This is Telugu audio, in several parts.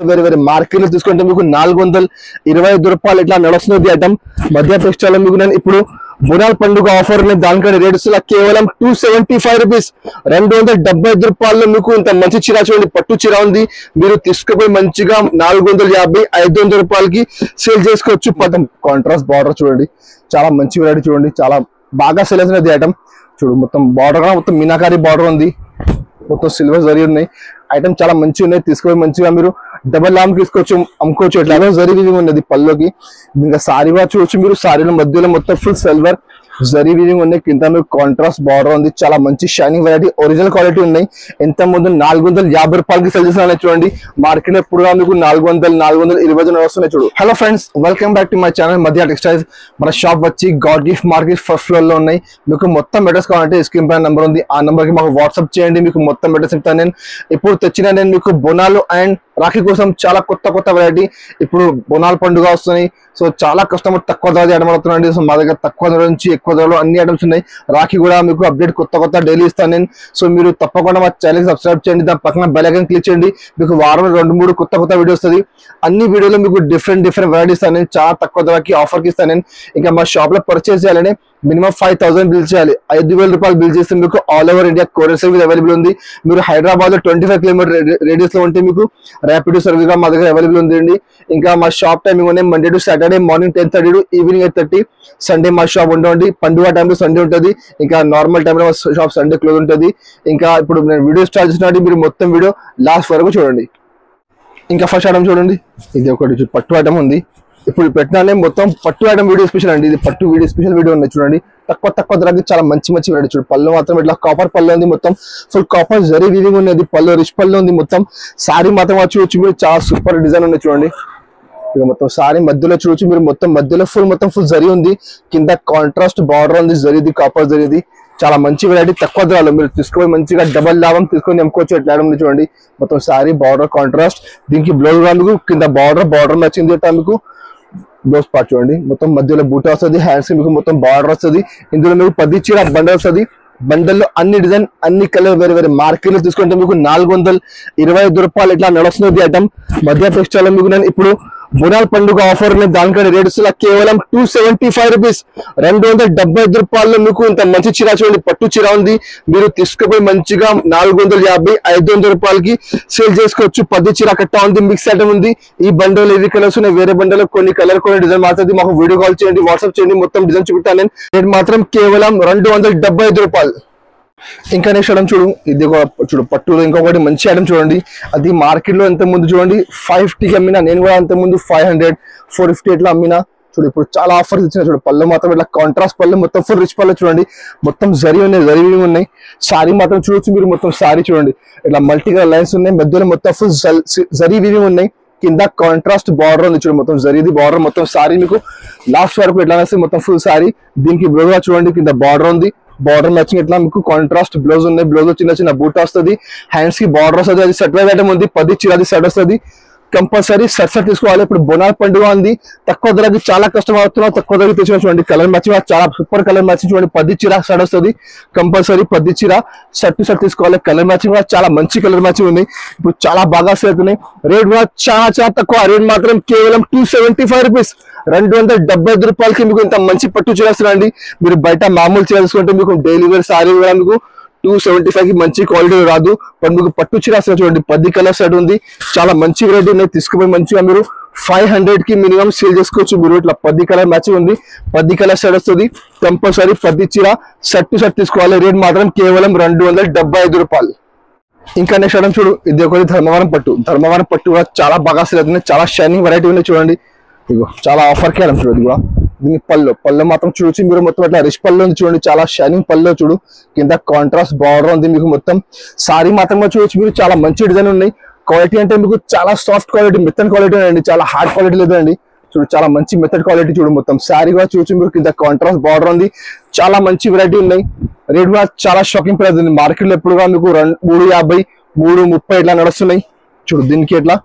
వేరే వేరే మార్కెట్ లో తీసుకుంటే మీకు 425 రూపాయలు ఇట్లా నడుస్తుంది ఐటమ్. మధ్య టెక్స్టైల్ మీకు నేను ఇప్పుడు బోనాల పండుగ ఆఫర్ దానికంటే రేట్స్ కేవలం 275 రూపీస్, 275 రూపాయల్లో మీకు ఇంత మంచి చీర చూడండి, పట్టు చీర ఉంది. మీరు తీసుకుపోయి మంచిగా 450 500 రూపాయలకి సేల్ చేసుకోవచ్చు. పదం కాంట్రాస్ట్ బార్డర్ చూడండి, చాలా మంచి వెరైటీ చూడండి, చాలా బాగా సేల్ అవుతున్నది ఐటమ్. చూడు మొత్తం బార్డర్ మొత్తం మీనాకారి బార్డర్ ఉంది, మొత్తం సిల్వర్ జరీ ఉన్నాయి. ఐటమ్ చాలా మంచిగా ఉన్నాయి, తీసుకుపోయి మంచిగా మీరు డబల్ లామ్ తీసుకోవచ్చు, అమ్ముకోవచ్చు. ఇట్లా జరీ వీవింగ్ ఉన్నది పల్లోకి. ఇంకా సారీ కూడా చూడొచ్చు మీరు, సారీల మధ్యలో మొత్తం ఫుల్ సిల్వర్ జరీ వీవింగ్ ఉన్నాయి. కింద మీకు కాంట్రాస్ట్ బార్డర్ ఉంది, చాలా మంచి షైనింగ్ వెరైటీ, ఒరిజినల్ క్వాలిటీ ఉన్నాయి. ఎంత ముందు 450 రూపాయలకి సేల్ చేస్తున్నాయి చూడండి. మార్కెట్ ఎప్పుడుగా మీకు 420 వస్తున్నాయి చూడు. Hello friends, welcome back to my channel మధ్య టెక్స్టైల్స్. మన షాప్ వచ్చి God gift market first floor లో ఉన్నాయి. మీకు మొత్తం అడ్రస్ కావాలంటే స్క్రీన్ పైన నెంబర్ ఉంది, ఆ నెంబర్ కి మాకు వాట్సాప్ చేయండి. మీకు మొత్తం అడ్రస్ చెప్తాను. నేను ఇప్పుడు తెచ్చిన నేను మీకు బోనాలు అండ్ రాఖీ కోసం చాలా కొత్త వెరైటీ. ఇప్పుడు బోనాల పండుగ వస్తున్నాయి, సో చాలా కస్టమర్ తక్కువ ధర చేయడం అవుతున్నాయండి. సో మా దగ్గర తక్కువ ధర నుంచి ఎక్కువ ధరలో అన్ని ఐటమ్స్ ఉన్నాయి. రాఖీ కూడా మీకు అప్డేట్ కొత్త డైలీ ఇస్తాను నేను. సో మీరు తప్పకుండా మా ఛానల్ సబ్స్క్రైబ్ చేయండి, దాని పక్కన బెల్ ఐకాన్ క్లిక్ చేయండి. మీకు వారం 2-3 కొత్త వీడియో వస్తుంది. అన్ని వీడియోలో మీకు డిఫరెంట్ వెరైటీస్ ఇస్తాను నేను, చాలా తక్కువ ధరకి ఆఫర్కి ఇస్తాను నేను. ఇంకా మా షాప్ లో పర్చేస్ చేయాలని మినిమం 5000 బిల్ చేయాలి. 5000 రూపాయలు బిల్ చేస్తే మీకు all over India courier service available ఉంది. మీరు హైదరాబాద్ లో 25 కిలోమీటర్ రేడియస్ లో ఉంటే మీకు ర్యాపిడో సర్వీస్ గా మా దగ్గర అవైలబుల్ ఉంది. ఇంకా మా షాప్ టైమింగ్ ఉన్నాయి Monday to Saturday morning 10:30 to evening 8:30. Sunday మా షాప్ ఉంటుంది, పండుగ టైంలో సండే ఉంటుంది. ఇంకా నార్మల్ టైంలో మా షాప్ సండే క్లోజ్ ఉంటుంది. ఇంకా ఇప్పుడు నేను వీడియో స్టార్ట్ చేసినట్టు మీరు మొత్తం వీడియో లాస్ట్ వరకు చూడండి. ఇంకా ఫస్ట్ ఐటమ్ చూడండి, ఇది ఒకటి పట్టు ఐటమ్ ఉంది. ఇప్పుడు పెట్టినానే మొత్తం పట్టు ఐటమ్ వీడియో స్పెషల్ అండి. ఇది పట్టు వీడియో స్పెషల్ వీడియో ఉన్నాయి చూడండి. తక్కువ ధరకి చాలా మంచి వెరైటీ చూడండి. పళ్ళు మాత్రం ఇట్లా కాపర్ పళ్ళు ఉంది, మొత్తం ఫుల్ కాపర్ జరీ వీవింగ్ ఉన్నది. పళ్ళు రిచ్ పళ్ళు ఉంది. మొత్తం సారీ మాత్రం చూడొచ్చు మీరు, చాలా సూపర్ డిజైన్ ఉంది చూడండి. ఇక మొత్తం సారీ మధ్యలో చూడొచ్చు మీరు, మొత్తం మధ్యలో మొత్తం ఫుల్ జరీ ఉంది. కింద కాంట్రాస్ట్ బార్డర్ ఉంది, జరీది కాపర్ జరీది. చాలా మంచి వెరైటీ, తక్కువ ధరలో మీరు తీసుకొని మంచిగా డబల్ లాభం తీసుకొని అమ్ముకోవచ్చు. ఎట్లా చూడండి, మొత్తం సారీ బార్డర్ కాంట్రాస్ట్. దీనికి బ్లౌజ్ మీకు కింద బార్డర్ నచ్చింది. మీకు బ్లౌజ్ పార్ట్ చూడండి, మొత్తం మధ్యలో బూటా వస్తుంది, హ్యాండ్స్ మీకు మొత్తం బార్డర్ వస్తుంది. ఇందులో మీకు 10 చీర బండల్ వస్తుంది. బండల్లో అన్ని డిజైన్ అన్ని కలర్ వేరే వేరే మార్కెట్ లో తీసుకుంటే మీకు 425 రూపాయలు ఇట్లా నడుస్తుంది ఐటమ్. మధ్య టెక్స్టైల్ మీకు నేను ఇప్పుడు బోనాల పండుగ ఆఫర్ దానికంటే రేట్స్ కేవలం 275 రూపీస్, 275 రూపాయల్లో మీకు ఇంత మంచి చీర చూడండి, పట్టు చీర ఉంది. మీరు తీసుకుపోయి మంచిగా 450 500 రూపాయలకి సేల్ చేసుకోవచ్చు. 10 చీర కట్ట ఉంది, మిక్స్ ఐటమ్ ఉంది. ఈ బండలు ఏవి కలర్స్ ఉన్నాయి, వేరే బండలో కొన్ని కలర్ కొన్ని డిజైన్ మాత్రం మాకు వీడియో కాల్ చేయండి, వాట్సాప్ చేయండి, మొత్తం డిజైన్ చూపిస్తాను నేను. రేట్ మాత్రం కేవలం 275 రూపాయలు. ఇంకా నెక్స్ట్ ఐటమ్ చూడు, ఇది చూడు పట్టులో ఇంకొకటి మంచి ఐటమ్ చూడండి. అది మార్కెట్ లో ఎంత ముందు చూడండి 550కి అమ్మినా, నేను కూడా అంత ముందు 500 450 ఇట్లా అమ్మినా. చూడు ఇప్పుడు చాలా ఆఫర్స్ ఇచ్చిన చూడు. పళ్ళు మాత్రం ఇట్లా కాంట్రాస్ట్ పళ్ళు, మొత్తం ఫుల్ రిచ్ పళ్ళు చూడండి, మొత్తం జరీ ఉన్నాయి. సారీ మాత్రం చూడొచ్చు మీరు, మొత్తం సారీ చూడండి ఇట్లా మల్టీ కలర్ లైన్స్ ఉన్నాయి. మధ్యలో మొత్తం ఫుల్ జరీ వీవింగ్ ఉన్నాయి. కింద కాంట్రాస్ట్ బార్డర్ ఉంది చూడండి, మొత్తం జరీది బార్డర్. మొత్తం సారీ మీకు లాస్ట్ వరకు ఎట్లా వస్తుంది, మొత్తం ఫుల్ సారీ. దీనికి బ్లౌజ్ చూడండి, కింద బార్డర్ ఉంది, బార్డర్ మ్యాచింగ్ ఇట్లా మీకు కాంట్రాస్ట్ బ్లౌజ్ ఉన్నాయి. బ్లౌజ్ చిన్న బూట్ వస్తుంది, హ్యాండ్స్ కి బార్డర్ వస్తుంది. అది సెట్ వైజ్ ఐటమ్ ఉంది, 10 చీర అది సెట్ వస్తుంది. కంపల్సరీ సెట్ తీసుకోవాలి. ఇప్పుడు బోనాల పండుగ ఉంది, తక్కువ ధరకి చాలా కష్టం అవుతున్నాం. తక్కువ ధరకి తెచ్చిన చూడండి, కలర్ మ్యాచింగ్ చాలా సూపర్ కలర్ మ్యాచింగ్ చూడండి. 10 చీర సెట్ వస్తుంది. కంపల్సరీ 10 చీర సెట్ తీసుకోవాలి. కలర్ మ్యాచింగ్ కూడా చాలా మంచి కలర్ మ్యాచింగ్ ఉంది. ఇప్పుడు చాలా బాగా సేల్ అవుతున్నాయి. రేట్ కూడా చాలా తక్కువ. రేట్ మాత్రం కేవలం 275 రూపీస్, 275 రూపాయలకి మీకు ఇంత మంచి పట్టు చీర వస్తుందండి. మీరు బయట మామూలు చీర తీసుకుంటే మీకు డైలీ వేర్ సారీ కూడా మీకు 275కి మంచి క్వాలిటీ రాదు. బట్ మీకు పట్టు చీర చూడండి, 10 కలర్ సెట్ ఉంది. చాలా మంచి వెరైటీ ఉన్నాయి. తీసుకుపోయి మంచిగా మీరు 500కి మినిమం సేల్ చేసుకోవచ్చు. మీరు ఇట్లా 10 కలర్ మ్యాచింగ్ ఉంది, 10 కలర్ సెట్ వస్తుంది. కంపల్సరీ 10 చీర సెట్ తీసుకోవాలి. రేట్ మాత్రం కేవలం 275 రూపాయలు. ఇంకా నెక్స్ట్ ఐటమ్ చూడు, ఇది ఒకటి ధర్మవరం పట్టు కూడా చాలా బాగా సేల్ అవుతుంది. చాలా షైనింగ్ వెరైటీ ఉన్నాయి చూడండి. ఇగో చాలా ఆఫర్కి ఐటమ్ చూడు. ఇది కూడా దీని పళ్ళు మాత్రం చూడొచ్చు మీరు, మొత్తం ఇట్లా రిచ్ పళ్ళు ఉంది చూడండి, చాలా షైనింగ్ పళ్ళు చూడు. కింద కాంట్రాస్ట్ బార్డర్ ఉంది మీకు. మొత్తం సారీ మాత్రం చూడొచ్చు మీరు, చాలా మంచి డిజైన్ ఉన్నాయి. క్వాలిటీ అంటే మీకు చాలా సాఫ్ట్ క్వాలిటీ, మెత్తడ్ క్వాలిటీ అండి, చాలా హార్డ్ క్వాలిటీ లేదండి. చూడు చాలా మంచి మెథడ్ క్వాలిటీ చూడు. మొత్తం సారీ కూడా చూడొచ్చు మీరు, కింద కాంట్రాస్ట్ బార్డర్ ఉంది. చాలా మంచి వెరైటీ ఉన్నాయి. రేట్ కూడా చాలా షాకింగ్ ప్రైస్ ఉంది. మార్కెట్ లో ఎప్పుడుగా మీకు 350 330 ఇట్లా నడుస్తున్నాయి చూడు. దీనికి ఎట్లా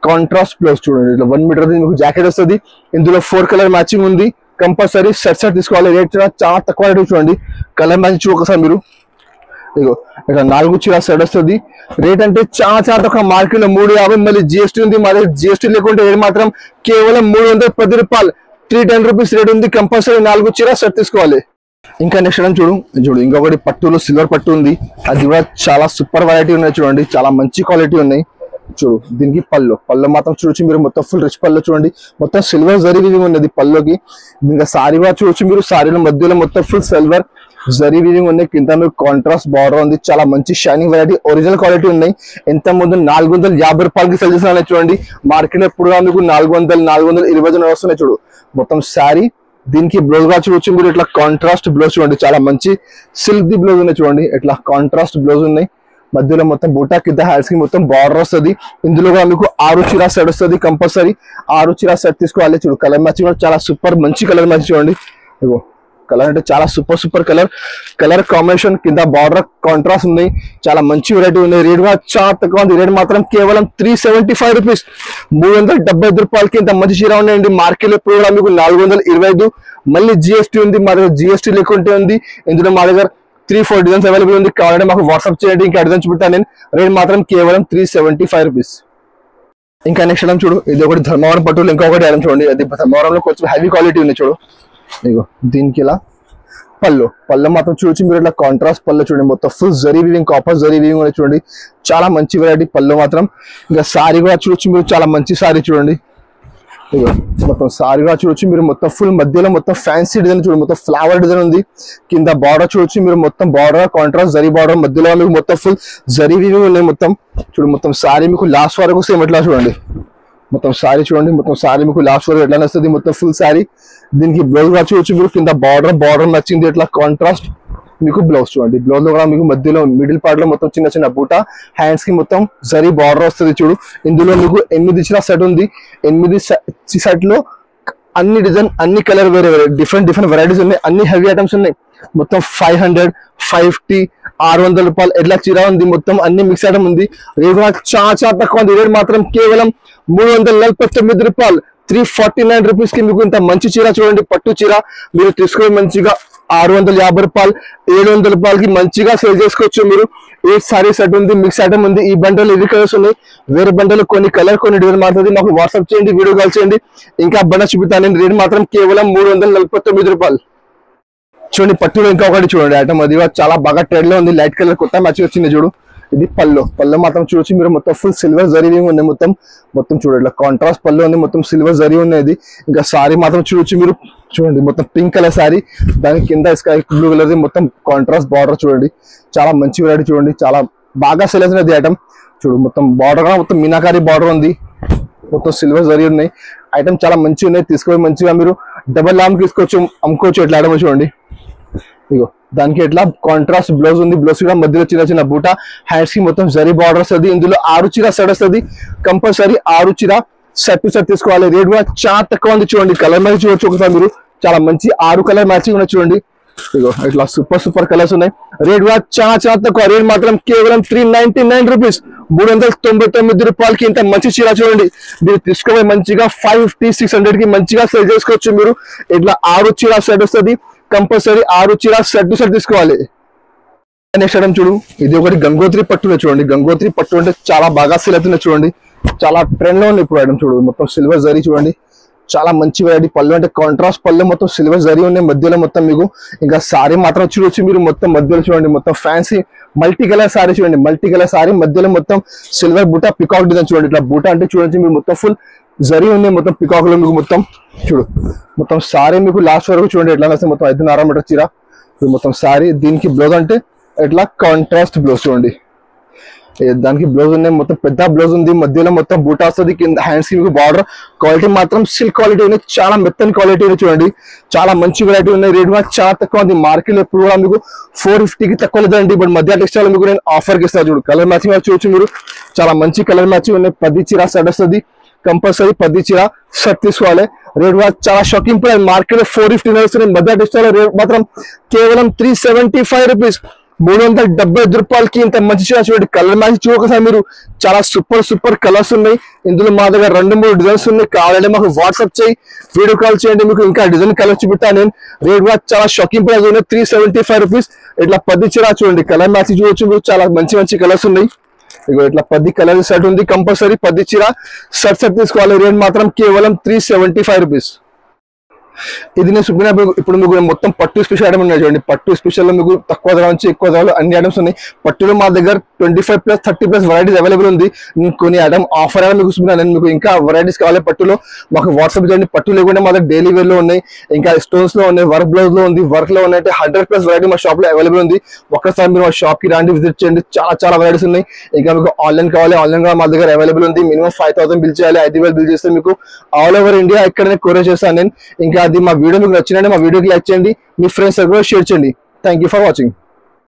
కాంట్రాస్ట్ బ్లౌజ్ చూడండి, ఇట్లా 1 మీటర్ మీకు జాకెట్ వస్తుంది. ఇందులో 4 కలర్ మ్యాచింగ్ ఉంది. కంపల్సరీ సెట్ తీసుకోవాలి. రేట్ చాలా తక్కువ రేట్ చూడండి. కలర్ మ్యాచింగ్ ఒకసారి మీరు ఇగో ఇక్కడ 4 చీర సెట్ వస్తుంది. రేట్ అంటే చాలా తక్కువ, మార్కెట్ లో 350, మళ్ళీ జిఎస్టీ ఉంది. మరి జిఎస్టీ లేకుంటే రేట్ మాత్రం కేవలం 310 రూపాయలు, 310 రూపీస్ రేట్ ఉంది. కంపల్సరీ 4 చీర సెట్ తీసుకోవాలి. ఇంకా నెక్స్ట్ ఐటమ్ చూడు ఇంకొకటి పట్టులో సిల్వర్ పట్టు ఉంది. అది కూడా చాలా సూపర్ వెరైటీ ఉన్నాయి చూడండి, చాలా మంచి క్వాలిటీ ఉన్నాయి. చూడు దీనికి పళ్ళు మాత్రం చూడొచ్చు మీరు, మొత్తం ఫుల్ రిచ్ పళ్ళు చూడండి, మొత్తం సిల్వర్ జరీ వీవింగ్ ఉన్నది పళ్ళుకి. ఇంకా సారీ కూడా చూడొచ్చు మీరు, సారీల మధ్యలో మొత్తం ఫుల్ సిల్వర్ జరీ వీవింగ్ ఉన్నాయి. కింద మీకు కాంట్రాస్ట్ బార్డర్ ఉంది. చాలా మంచి షైనింగ్ వెరైటీ, ఒరిజినల్ క్వాలిటీ ఉన్నాయి. ఎంత ముందు 450 రూపాయలకి సెల్ చేస్తున్నాయి చూడండి. మార్కెట్ లో ఎప్పుడు మీకు 420 వస్తున్నాయి. చూడు మొత్తం శారీ, దీనికి బ్లౌజ్ గా చూడొచ్చు మీరు, ఇట్లా కాంట్రాస్ట్ బ్లౌజ్ చూడండి, చాలా మంచి సిల్క్ ది బ్లౌజ్ ఉన్నాయి చూడండి. ఇట్లా కాంట్రాస్ట్ బ్లౌజ్ ఉన్నాయి, మధ్యలో మొత్తం బూటా కింద హ్యాండ్స్ కి మొత్తం బార్డర్ వస్తుంది. ఇందులో కూడా మీకు 6 చీర సెట్ వస్తుంది. కంపల్సరీ 6 చీర సెట్ తీసుకోవాలి. చూడు కలర్ మ్యాచింగ్ కూడా చాలా సూపర్, మంచి కలర్ మ్యాచింగ్ చూడండి. ఇగో కలర్ అంటే చాలా సూపర్ కలర్ కాంబినేషన్, కింద బార్డర్ కాంట్రాస్ట్ ఉంది, చాలా మంచి వెరైటీ ఉంది. రేట్ కూడా చాలా తక్కువ ఉంది. రేట్ మాత్రం కేవలం 375 రూపీస్, 375 రూపాయలకి ఇంత మంచి చీర ఉన్నాయండి. మార్కెట్ లో ఇప్పుడు కూడా మీకు 425, మళ్ళీ జిఎస్టీ ఉంది. మా దగ్గర జిఎస్టీ లేకుంటే ఉంది. ఇందులో మా దగ్గర 3-4 డిజైన్స్ అవైలబుల్ ఉంది. కావాలంటే మాకు వాట్సాప్ చేయండి, ఇంకా డిజైన్ చూపెట్టాను నేను. రేట్ మాత్రం కేవలం 375 రూపీస్. ఇంకా నెక్స్ట్ ఐటమ్ చూడు, ఇది ఒకటి ధర్మవరం పట్టులు, ఇంకొకటి ఐటమ్ చూడండి. అది ధర్మవరంలో కొంచెం హెవీ క్వాలిటీ ఉంది. చూడు ఇగో దీనికి ఇలా పళ్ళు మాత్రం చూడొచ్చు మీరు, ఇట్లా కాంట్రాస్ట్ పళ్ళు చూడండి, మొత్తం full zari weaving, copper zari weaving కూడా చూడండి, చాలా మంచి వెరైటీ పళ్ళు మాత్రం. ఇంకా సారీ కూడా చూడొచ్చు మీరు, చాలా మంచి సారీ చూడండి. ఇగో మొత్తం సారీ కూడా చూడొచ్చు మీరు, మొత్తం ఫుల్ మధ్యలో మొత్తం ఫ్యాన్సీ డిజైన్ చూడండి, మొత్తం ఫ్లవర్ డిజైన్ ఉంది. కింద బార్డర్ చూడొచ్చు మీరు, మొత్తం బార్డర్ కాంట్రాస్ట్ జరీ బార్డర్, మధ్యలో మీకు మొత్తం ఫుల్ జరీ వీవింగ్ ఉన్నాయి. మొత్తం చూడు, మొత్తం సారీ మీకు లాస్ట్ వరకు సేమ్ ఎట్లా చూడండి, మొత్తం సారీ చూడండి, మొత్తం సారీ మీకు లాస్ట్ వరకు ఎట్లా వస్తుంది, మొత్తం ఫుల్ సారీ. దీనికి బ్లౌజ్ కూడా చూడొచ్చు మీరు, కింద బార్డర్ నచ్చింది, ఇట్లా కాంట్రాస్ట్ మీకు బ్లౌజ్ చూడండి. బ్లౌజ్ లో కూడా మీకు మధ్యలో మిడిల్ పార్ట్ లో మొత్తం చిన్న బూటా, హ్యాండ్స్ కి మొత్తం జరీ బార్డర్ వస్తుంది. చూడు ఇందులో మీకు 8 చీర సెట్ ఉంది. 8 సెట్ లో అన్ని డిజైన్, అన్ని కలర్ వేరే డిఫరెంట్ వెరైటీస్ ఉన్నాయి. అన్ని హెవీ ఐటమ్స్ ఉన్నాయి. మొత్తం 500, 550, 600 రూపాయలు ఎట్లా చీర ఉంది. మొత్తం అన్ని మిక్స్ ఐటమ్ ఉంది. రేట్ కూడా చాలా తక్కువ ఉంది. రేట్ మాత్రం కేవలం 349 రూపాయలు, 349 రూపీస్ కి మీకు ఇంత మంచి చీర చూడండి. పట్టు చీర మీరు తీసుకొని మంచిగా 650 రూపాయలు, 700 రూపాయలకి మంచిగా సేల్ చేసుకోవచ్చు మీరు. 8 సారీ సెట్ ఉంది, మిక్స్ ఐటమ్ ఉంది. ఈ బండలు ఎన్ని కలర్స్ ఉన్నాయి, వేరే బండలు కొన్ని కలర్ కొన్ని డిజైన్ మారుతుంది. మాకు వాట్సాప్ చేయండి, వీడియో కాల్ చేయండి, ఇంకా బండ చూపుతాను. రేట్ మాత్రం కేవలం 349 రూపాయలు. చూడండి పట్టులో ఇంకా ఒకటి చూడండి ఐటమ్, అది చాలా బాగా ట్రెండ్ లో ఉంది. లైట్ కలర్ కొత్త మ్యాచ్ వచ్చింది. చూడు ఇది పళ్ళు మాత్రం చూడొచ్చు మీరు, మొత్తం ఫుల్ సిల్వర్ జరీ ఉంది. మొత్తం చూడండి ఇట్లా కాంట్రాస్ట్ పళ్ళు ఉంది, మొత్తం సిల్వర్ జరీ ఉన్నది. ఇంకా సారీ మాత్రం చూడొచ్చు మీరు, చూడండి మొత్తం పింక్ కలర్ సారీ, దాని కింద స్కై బ్లూ కలర్ మొత్తం కాంట్రాస్ట్ బార్డర్ చూడండి, చాలా మంచి వెరైటీ చూడండి, చాలా బాగా సెల్ అవుతున్నది ఐటమ్. చూడు మొత్తం బార్డర్ కూడా మొత్తం మీనాకారి బార్డర్ ఉంది, మొత్తం సిల్వర్ జరీ ఉన్నాయి. ఐటమ్ చాలా మంచిగా ఉన్నాయి. తీసుకొని మంచిగా మీరు డబల్ లామ్ తీసుకోవచ్చు, అమ్ముకోవచ్చు. ఎట్లా ఐటమ్ చూడండి, ఇగో దానికి ఎట్లా కాంట్రాస్ట్ బ్లౌజ్ ఉంది. బ్లౌజ్ కూడా మధ్యలో చిన్న బూటా, హ్యాండ్స్ కి మొత్తం జరీ బార్డర్ వస్తుంది. ఇందులో 6 చీర సెట్ వస్తుంది. కంపల్సరీ 6 చీర సెట్ టు సెట్ తీసుకోవాలి. రేట్ కూడా చాలా తక్కువ ఉంది. చూడండి కలర్ మ్యాచింగ్ చూడొచ్చు ఒకసారి మీరు, చాలా మంచి 6 కలర్ మ్యాచింగ్ ఉన్నాయి చూడండి. ఇగో ఇట్లా సూపర్ కలర్స్ ఉన్నాయి. రేట్ కూడా చాలా తక్కువ. రేట్ మాత్రం కేవలం 399 రూపీస్, 399 రూపాయలకి ఇంత మంచి చీర చూడండి. మీరు తీసుకోవాలి మంచిగా 550, 600 కి మంచిగా సేల్ చేసుకోవచ్చు మీరు. ఇట్లా 6 చీర సెట్ వస్తుంది. కంపల్సరీ 6 చీర సెట్ టు సెట్ తీసుకోవాలి. నెక్స్ట్ ఐటమ్ చూడు, ఇది ఒకటి గంగోత్రి పట్టు చూడండి. గంగోత్రి పట్టు అంటే చాలా బాగా సేల్ అవుతుంది చూడండి, చాలా ట్రెండ్ లో ఉంది ఇప్పుడు ఐటమ్. చూడు మొత్తం సిల్వర్ జరీ చూడండి, చాలా మంచి వెరైటీ. పళ్ళు అంటే కాంట్రాస్ట్ పళ్ళు, మొత్తం సిల్వర్ జరీ ఉన్నాయి మధ్యలో మొత్తం మీకు. ఇంకా సారీ మాత్రం చూడొచ్చు మీరు, మొత్తం మధ్యలో చూడండి మొత్తం ఫ్యాన్సీ మల్టీ కలర్ సారీ చూడండి. మల్టీ కలర్ సారీ మధ్యలో మొత్తం సిల్వర్ బూటా పికాక్ డిజైన్ చూడండి. ఇట్లా బూటా అంటే చూడొచ్చు మీరు, మొత్తం ఫుల్ జరీ ఉన్నాయి. మొత్తం పికాక్ లో మీకు మొత్తం చూడు, మొత్తం సారీ మీకు లాస్ట్ వరకు చూడండి ఎట్లా వస్తే. మొత్తం 5.5 మీటర్ చీర మొత్తం సారీ. దీనికి బ్లౌజ్ అంటే ఇట్లా కాంట్రాస్ట్ బ్లౌజ్ చూడండి, దానికి బ్లౌజ్ ఉన్నాయి. మొత్తం పెద్ద బ్లౌజ్ ఉంది, మధ్యలో మొత్తం బూటా వస్తుంది. కింద హ్యాండ్స్ కి మీకు బార్డర్. క్వాలిటీ మాత్రం సిల్క్ క్వాలిటీ ఉన్నాయి, చాలా మెత్తని క్వాలిటీ ఉన్నాయి చూడండి, చాలా మంచి వెరైటీ ఉన్నాయి. రేట్ కూడా చాలా తక్కువ ఉంది. మార్కెట్ లో ఎప్పుడు కూడా మీకు 450కి తక్కువ లేదండి. ఇప్పుడు మధ్య టెక్స్టైల్ మీకు నేను ఆఫర్ కి ఇస్తాను. చూడు కలర్ మ్యాచింగ్ చూడొచ్చు మీరు, చాలా మంచి కలర్ మ్యాచింగ్ ఉన్నాయి. 10 చీర సెట్ వస్తుంది. కంపల్సరీ 10 చీర సెట్ తీసుకోవాలి. రేట్ కూడా చాలా షాకింగ్ ప్రైస్. మార్కెట్ లో 450 నడుస్తున్నాయి. మధ్య టెక్స్టైల్ రేట్ మాత్రం కేవలం 375 రూపీస్, రూపాయలకి ఇంత మంచి చీర చూడండి. కలర్ మ్యాచ్ చూడకసారి మీరు, చాలా సూపర్ కలర్స్ ఉన్నాయి. ఇందులో మా దగ్గర 2-3 డిజైన్స్ ఉన్నాయి. కావాలంటే మాకు వాట్సాప్ చేయి, వీడియో కాల్ చేయండి, మీకు ఇంకా డిజైన్ కలర్ చూపిస్తాను నేను. రేట్ కూడా చాలా షాకింగ్ ప్రైస్ ఉన్నాయి, 375 రూపీస్. ఇట్లా 10 చీర చూడండి, కలర్ మ్యాచ్ చూడొచ్చు మీరు, చాలా మంచి కలర్స్ ఉన్నాయి. ఇగో ఇట్లా 10 కలర్ సెట్ ఉంది, కంపల్సరీ 10 చీర సెట్ తీసుకోవాలి. రేట్ మాత్రం కేవలం 375 రూపీస్. ఇది నేను చూపిన ఇప్పుడు మీకు మొత్తం పట్టు స్పెషల్ ఐటమ్ ఉన్నాయి చూడండి. పట్టు స్పెషల్ లో మీకు తక్కువ ధర నుంచి ఎక్కువ ధరలో అన్ని ఐటమ్స్ ఉన్నాయి. పట్టులో మా దగ్గర 25+ 30+ వెరైటీస్ అవైలబుల్ ఉంది. కొన్ని ఐటమ్ ఆఫర్ ఐటమ్ మీకు చూపినా నేను. మీకు ఇంకా వెరైటీస్ కావాలి పట్టులో మాకు వాట్సాప్ చేయండి. పట్టు లేకుండా మా దగ్గర డైలీ వేర్ లో ఉన్నాయి, ఇంకా స్టోన్స్ లో ఉన్నాయి, వర్క్ బ్లౌజ్ లో ఉంది, వర్క్ లో ఉన్నాయి. 100+ వెరైటీ మా షాప్ లో అవైలబుల్ ఉంది. ఒక్కసారి మీరు మా షాప్ కి రండి, విజిట్ చేయండి. చాలా వెరైటీస్ ఉన్నాయి. ఇంకా మీకు ఆన్లైన్ కావాలి, ఆన్లైన్ కూడా మా దగ్గర అవైలబుల్ ఉంది. మినిమం 5000 బిల్ చేయాలి. 5000 బిల్ చేస్తే మీకు ఆల్ ఓవర్ ఇండియా ఎక్కడైనా కొరియర్ చేస్తాను నేను. ఇంకా అది మా వీడియో మీకు నచ్చినట్టు మా వీడియోకి లైక్ చేయండి, మీ ఫ్రెండ్స్ కూడా షేర్ చేయండి. Thank you for watching.